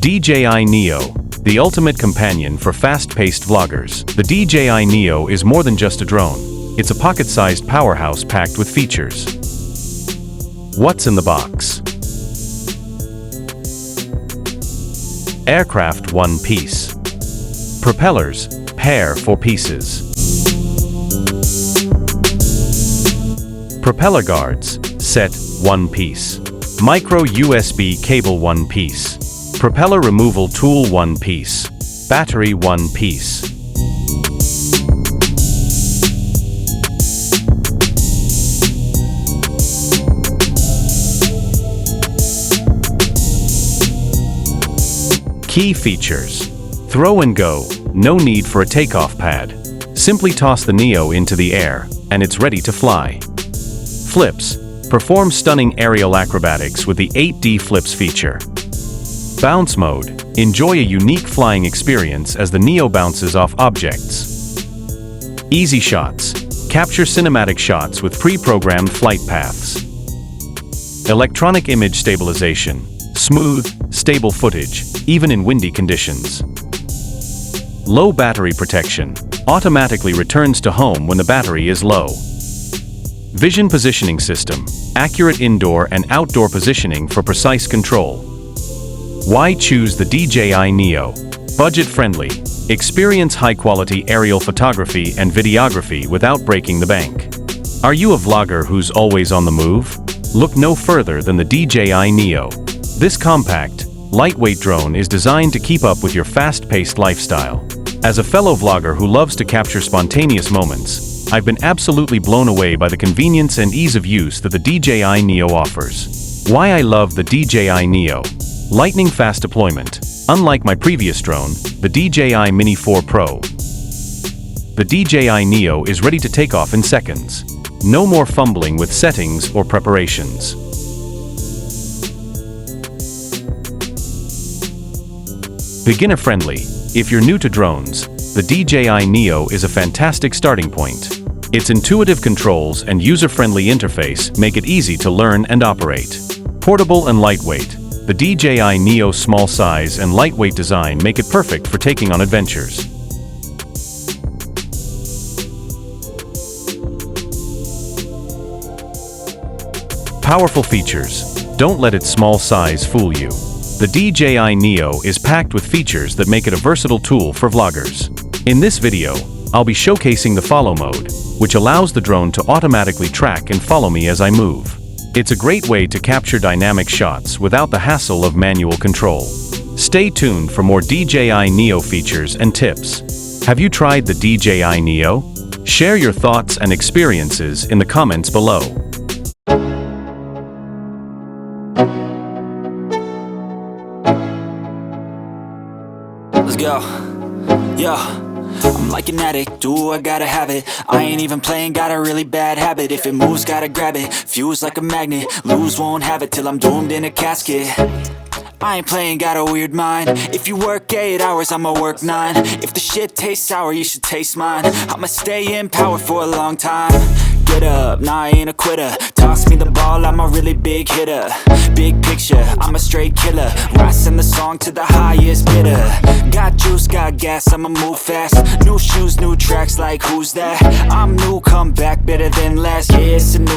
DJI NEO, the ultimate companion for fast-paced vloggers. The DJI NEO is more than just a drone. It's a pocket-sized powerhouse packed with features. What's in the box? Aircraft 1 piece. Propellers, pair 4 pieces. Propeller guards, set 1 piece. Micro USB cable 1 piece. Propeller removal tool 1 piece. Battery 1 piece. Key features. Throw and go, no need for a takeoff pad. Simply toss the NEO into the air, and it's ready to fly. Flips. Perform stunning aerial acrobatics with the 8D flips feature. Bounce mode. Enjoy a unique flying experience as the NEO bounces off objects. Easy shots. Capture cinematic shots with pre-programmed flight paths. Electronic image stabilization. Smooth, stable footage, even in windy conditions. Low battery protection. Automatically returns to home when the battery is low. Vision positioning system. Accurate indoor and outdoor positioning for precise control. Why choose the DJI NEO? Budget-friendly. Experience high-quality aerial photography and videography without breaking the bank. Are you a vlogger who's always on the move? Look no further than the DJI NEO. This compact, lightweight drone is designed to keep up with your fast-paced lifestyle. As a fellow vlogger who loves to capture spontaneous moments, I've been absolutely blown away by the convenience and ease of use that the DJI NEO offers. Why I love the DJI NEO. Lightning-fast deployment. Unlike my previous drone, the DJI Mini 4 Pro, the DJI NEO is ready to take off in seconds. No more fumbling with settings or preparations. Beginner-friendly. If you're new to drones, the DJI NEO is a fantastic starting point. Its intuitive controls and user-friendly interface make it easy to learn and operate. Portable and lightweight. The DJI NEO's small size and lightweight design make it perfect for taking on adventures. Powerful features. Don't let its small size fool you. The DJI NEO is packed with features that make it a versatile tool for vloggers. In this video, I'll be showcasing the follow mode, which allows the drone to automatically track and follow me as I move. It's a great way to capture dynamic shots without the hassle of manual control. Stay tuned for more DJI NEO features and tips. Have you tried the DJI NEO? Share your thoughts and experiences in the comments below. Let's go. Yeah. I'm like an addict, do I gotta have it. I ain't even playing, got a really bad habit. If it moves, gotta grab it, fuse like a magnet. Lose, won't have it till I'm doomed in a casket. I ain't playing, got a weird mind. If you work 8 hours, I'ma work 9. If the shit tastes sour, you should taste mine. I'ma stay in power for a long time. Get up, nah, I ain't a quitter. Toss me the ball, I'm a really big hitter. Big picture, I'm a straight killer. I send the song to the highest bidder. Got juice, got gas, I'ma move fast. New shoes, new tracks, like who's that? I'm new, come back, better than last. Yeah, it's a new